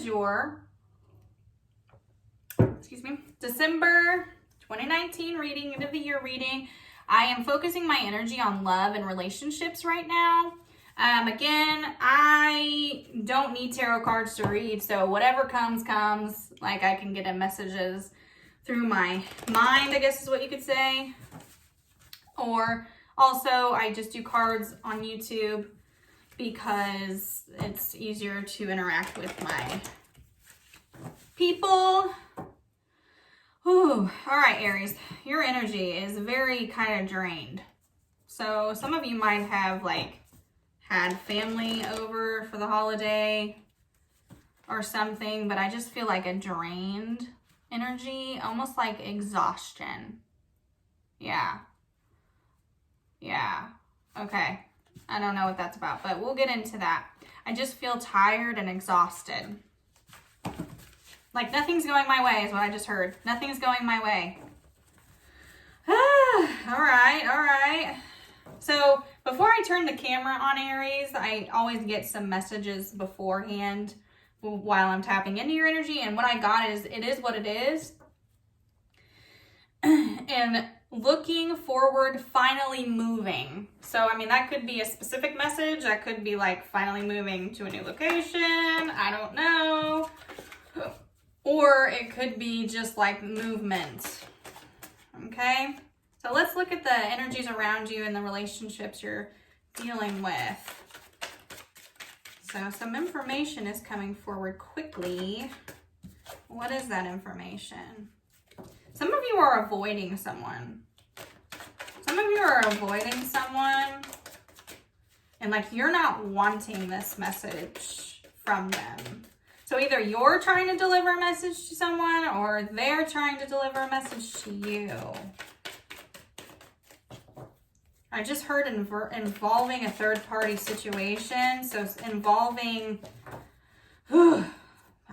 is your, December 2019 reading, end of the year reading. I am focusing my energy on love and relationships right now. Again, I don't need tarot cards to read, so whatever comes. Like, I can get in messages through my mind, I guess is what you could say. Or also, I just do cards on YouTube because it's easier to interact with my people. Whew. All right, Aries, your energy is very kind of drained. So some of you might have like had family over for the holiday or something, but I just feel like a drained energy, almost like exhaustion. Yeah. Okay. I don't know what that's about, but we'll get into that. I just feel tired and exhausted. Like nothing's going my way is what I just heard. Nothing's going my way. All right. So before I turn the camera on, Aries, I always get some messages beforehand while I'm tapping into your energy. And what I got is, it is what it is. And looking forward, finally moving. So, I mean, that could be a specific message. That could be like finally moving to a new location. I don't know. Or it could be just like movement. Okay? So let's look at the energies around you and the relationships you're dealing with. So some information is coming forward quickly. What is that information? Some of you are avoiding someone. Some of you are avoiding someone. And like you're not wanting this message from them. So either you're trying to deliver a message to someone or they're trying to deliver a message to you. I just heard involving a third-party situation. So it's involving, I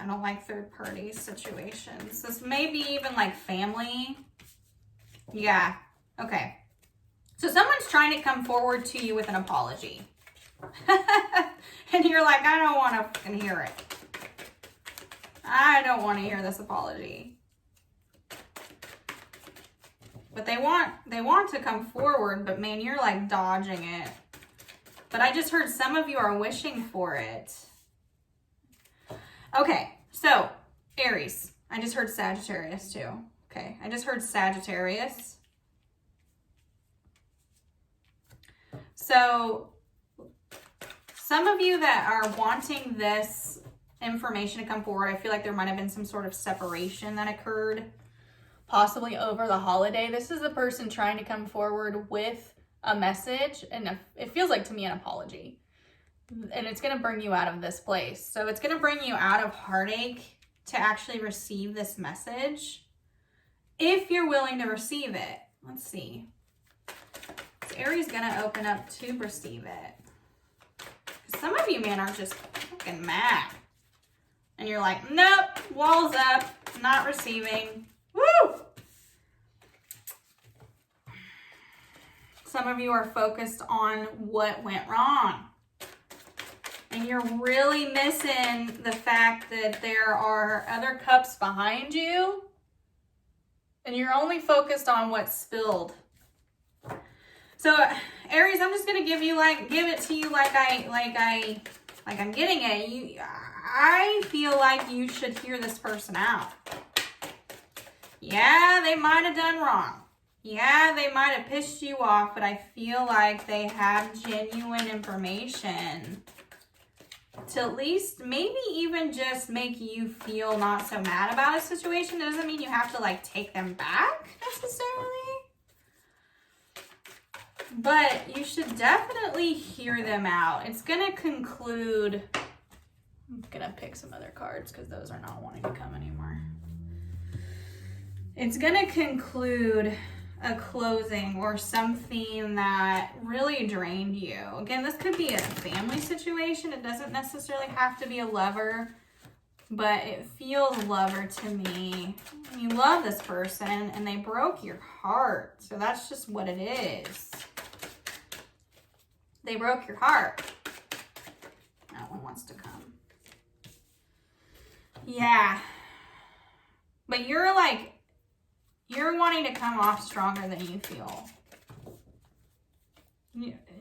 don't like third-party situations. This may be even like family. Yeah, okay. So someone's trying to come forward to you with an apology. And you're like, I don't want to fucking hear it. I don't want to hear this apology. But they want to come forward, but man, you're like dodging it. But I just heard some of you are wishing for it. Okay, so Aries. I just heard Sagittarius too. Okay, I just heard Sagittarius. So some of you that are wanting this information to come forward, I feel like there might have been some sort of separation that occurred, possibly over the holiday. This is the person trying to come forward with a message, and it feels like to me an apology. And it's going to bring you out of this place. So it's going to bring you out of heartache to actually receive this message, if you're willing to receive it. Let's see. Is Aries going to open up to receive it? Some of you, man, are just fucking mad. And you're like, nope, walls up, not receiving. Woo! Some of you are focused on what went wrong. And you're really missing the fact that there are other cups behind you. And you're only focused on what's spilled. So, Aries, I'm just going to give it to you like I'm getting it. I feel like you should hear this person out. Yeah, they might have done wrong. Yeah, they might have pissed you off, but I feel like they have genuine information to at least maybe even just make you feel not so mad about a situation. It doesn't mean you have to like take them back necessarily. But you should definitely hear them out. It's going to conclude. I'm going to pick some other cards because those are not wanting to come anymore. It's going to conclude a closing or something that really drained you. Again, this could be a family situation. It doesn't necessarily have to be a lover, but it feels lover to me. You love this person and they broke your heart. So that's just what it is. They broke your heart. That one wants to come. Yeah. But you're like, you're wanting to come off stronger than you feel.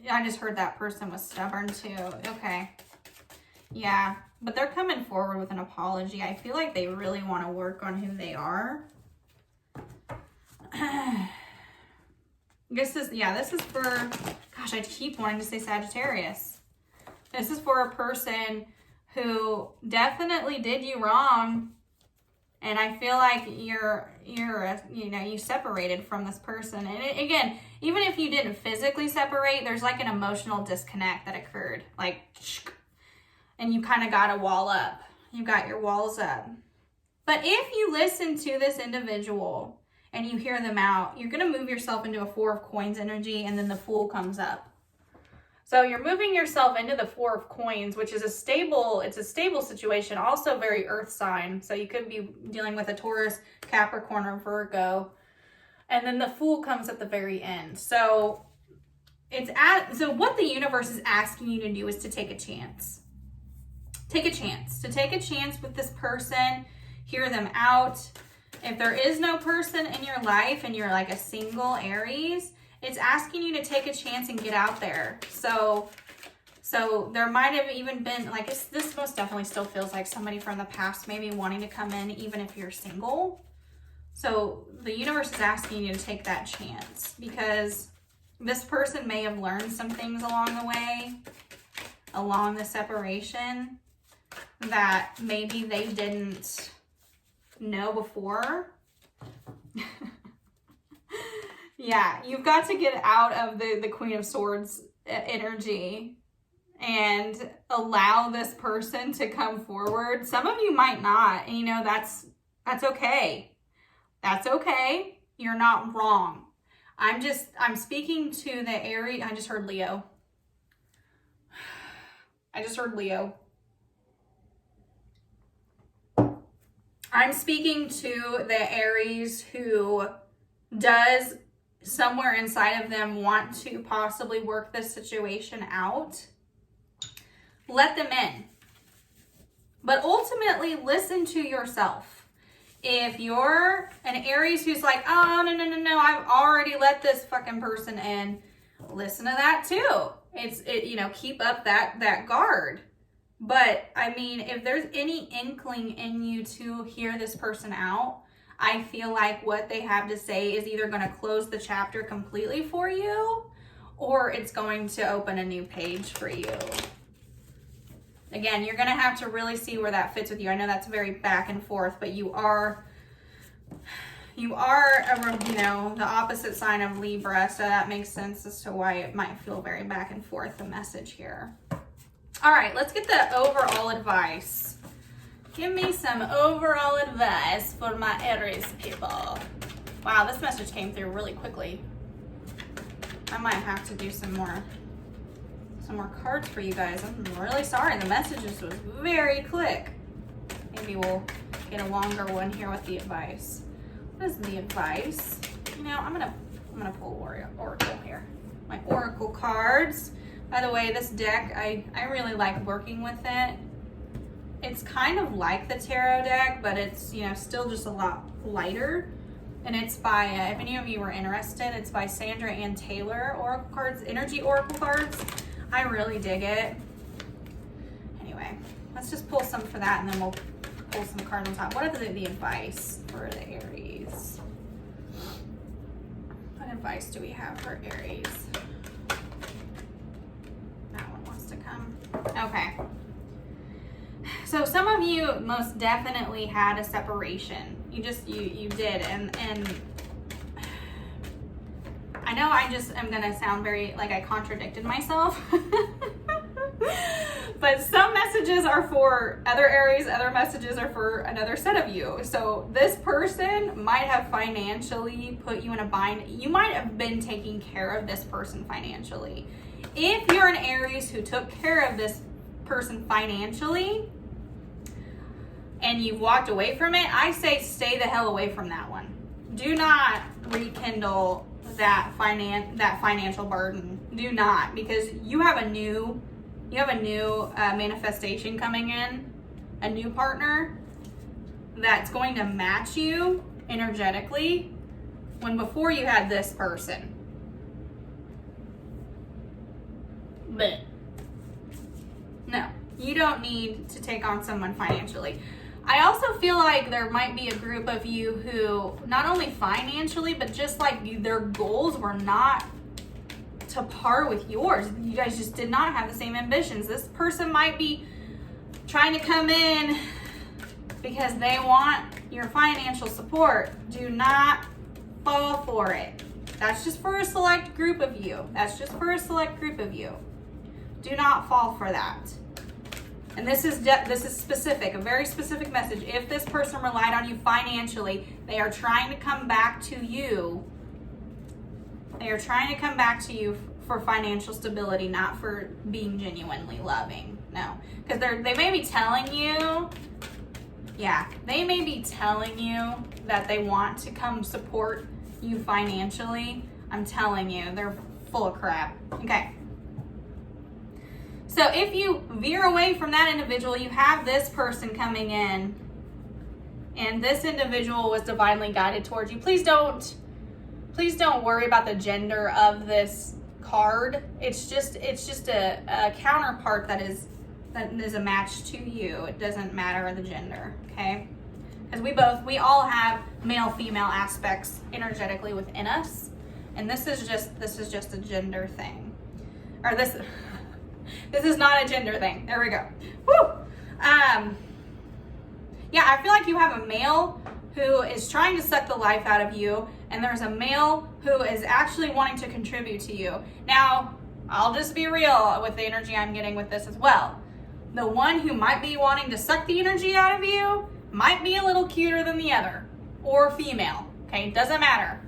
I just heard that person was stubborn too. Okay. Yeah. But they're coming forward with an apology. I feel like they really want to work on who they are. This is for, gosh, I keep wanting to say Sagittarius. This is for a person who definitely did you wrong. And I feel like you separated from this person. And again, even if you didn't physically separate, there's like an emotional disconnect that occurred. Like, and you kind of got a wall up. You got your walls up. But if you listen to this individual and you hear them out, you're going to move yourself into a Four of Coins energy, and then the Fool comes up. So you're moving yourself into the Four of Coins, which is a stable situation, also very earth sign. So you could be dealing with a Taurus, Capricorn, or Virgo. And then the Fool comes at the very end. So so what the universe is asking you to do is to take a chance. Take a chance. To take a chance with this person, hear them out. If there is no person in your life and you're like a single Aries, it's asking you to take a chance and get out there. So there might have even been, like, this most definitely still feels like somebody from the past maybe wanting to come in even if you're single. So the universe is asking you to take that chance because this person may have learned some things along the way, along the separation, that maybe they didn't know before. Yeah, you've got to get out of the Queen of Swords energy and allow this person to come forward. Some of you might not, and that's okay. That's okay. You're not wrong. I'm speaking to the Aries. I just heard Leo. I'm speaking to the Aries who does somewhere inside of them want to possibly work this situation out. Let them in. But ultimately, listen to yourself. If you're an Aries who's like, oh, no, I've already let this fucking person in, listen to that too. Keep up that guard. But I mean, if there's any inkling in you to hear this person out, I feel like what they have to say is either going to close the chapter completely for you, or it's going to open a new page for you. Again, you're going to have to really see where that fits with you. I know that's very back and forth, but you are the opposite sign of Libra, so that makes sense as to why it might feel very back and forth, the message here. All right, let's get the overall advice. Give me some overall advice for my Aries people. Wow, this message came through really quickly. I might have to do some more cards for you guys. I'm really sorry. The messages was very quick. Maybe we'll get a longer one here with the advice. What is the advice? I'm gonna pull Oracle here. My Oracle cards. By the way, this deck, I really like working with it. It's kind of like the tarot deck, but it's, still just a lot lighter. And it's by, if any of you were interested, it's by Sandra Ann Taylor Oracle cards, Energy Oracle cards. I really dig it. Anyway, let's just pull some for that, and then we'll pull some cards on top. What is the advice for the Aries? What advice do we have for Aries? That one wants to come. Okay. So some of you most definitely had a separation. You did, and I know I just am gonna sound very like I contradicted myself. But some messages are for other Aries, other messages are for another set of you. So this person might have financially put you in a bind. You might have been taking care of this person financially. If you're an Aries who took care of this person financially and you walked away from it, I say stay the hell away from that one. Do not rekindle that financial burden. Do not, because you have a new manifestation coming in, a new partner, that's going to match you energetically when before you had this person. But no, you don't need to take on someone financially. I also feel like there might be a group of you who not only financially, but just like their goals were not to par with yours. You guys just did not have the same ambitions. This person might be trying to come in because they want your financial support. Do not fall for it. That's just for a select group of you. That's just for a select group of you. Do not fall for that. And this is specific, a very specific message. If this person relied on you financially, they are trying to come back to you. They are trying to come back to you for financial stability, not for being genuinely loving. No, because they may be telling you, they may be telling you that they want to come support you financially. I'm telling you, they're full of crap. Okay. So if you veer away from that individual, you have this person coming in, and this individual was divinely guided towards you. Please don't worry about the gender of this card. It's just a counterpart that is a match to you. It doesn't matter the gender, okay? Because we all have male female aspects energetically within us, and this is just a gender thing, or this is not a gender thing. There we go. Woo. I feel like you have a male who is trying to suck the life out of you, and there's a male who is actually wanting to contribute to you. Now, I'll just be real with the energy I'm getting with this as well. The one who might be wanting to suck the energy out of you might be a little cuter than the other, or female, okay? Doesn't matter.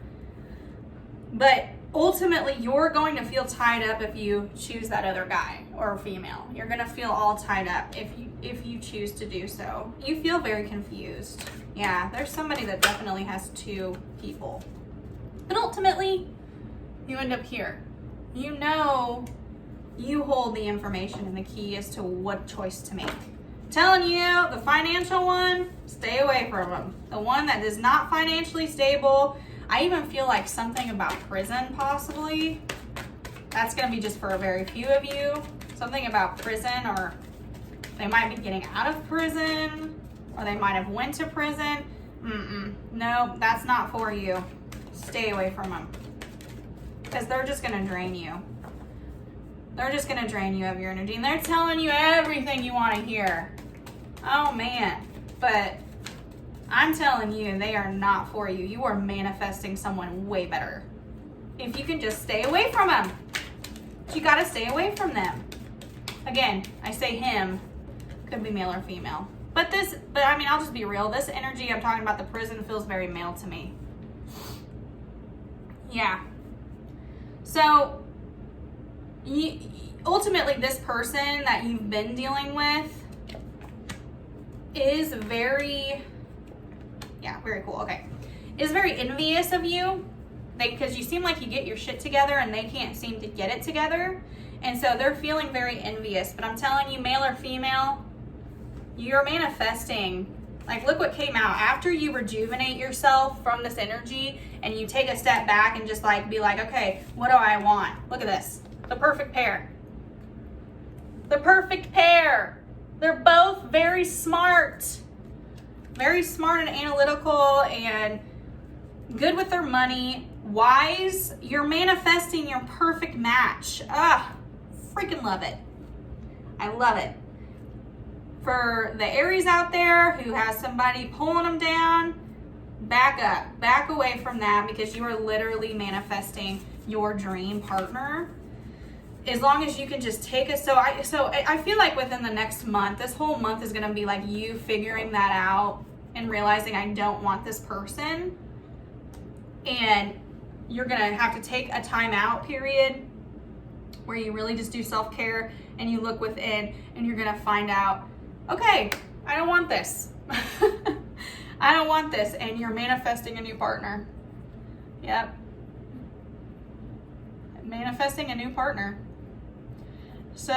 But ultimately, you're going to feel tied up if you choose that other guy or female. You're going to feel all tied up if you choose to do so. You feel very confused. Yeah, there's somebody that definitely has two people. But ultimately, you end up here. You know you hold the information and the key as to what choice to make. I'm telling you, the financial one, stay away from them. The one that is not financially stable, I even feel like something about prison possibly. That's going to be just for a very few of you. Something about prison, or they might be getting out of prison, or they might have went to prison. No, that's not for you. Stay away from them. Because they're just going to drain you. They're just going to drain you of your energy. And they're telling you everything you want to hear. Oh, man. But I'm telling you, they are not for you. You are manifesting someone way better. If you can just stay away from them. You got to stay away from them. Again, I say him. Could be male or female. But I mean, I'll just be real. This energy I'm talking about, the prison, feels very male to me. Yeah. So, ultimately, this person that you've been dealing with is very cool. Okay. Is very envious of you because you seem like you get your shit together and they can't seem to get it together. And so they're feeling very envious. But I'm telling you, male or female, you're manifesting. Like, look what came out. After you rejuvenate yourself from this energy and you take a step back and just be like, okay, what do I want? Look at this. The perfect pair. The perfect pair. They're both very smart. Very smart and analytical and good with their money. Wise. You're manifesting your perfect match. Freaking love it. I love it. For the Aries out there who has somebody pulling them down, back up. Back away from that, because you are literally manifesting your dream partner. As long as you can just take it. So I feel like within the next month, this whole month is going to be like you figuring that out and realizing I don't want this person. And you're going to have to take a time out period where you really just do self-care and you look within, and you're going to find out, okay, I don't want this. I don't want this. And you're manifesting a new partner. Yep. Manifesting a new partner. So,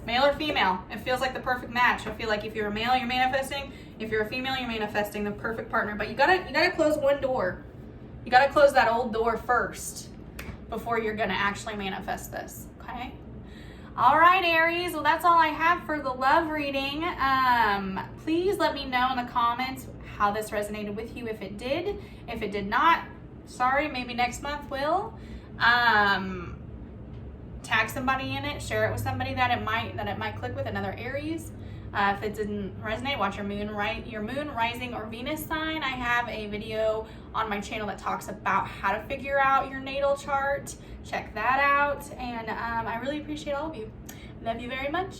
Male or female, it feels like the perfect match. I feel like if you're a male, you're manifesting. If you're a female, you're manifesting the perfect partner. But you gotta close one door. You gotta close that old door first before you're gonna actually manifest this, okay? All right, Aries, well, that's all I have for the love reading. Please let me know in the comments how this resonated with you, if it did. If it did not, sorry, maybe next month will. Tag somebody in it, share it with somebody that it might click with, another Aries. If it didn't resonate, watch your moon rising or Venus sign. I have a video on my channel that talks about how to figure out your natal chart. Check that out. And I really appreciate all of you. Love you very much.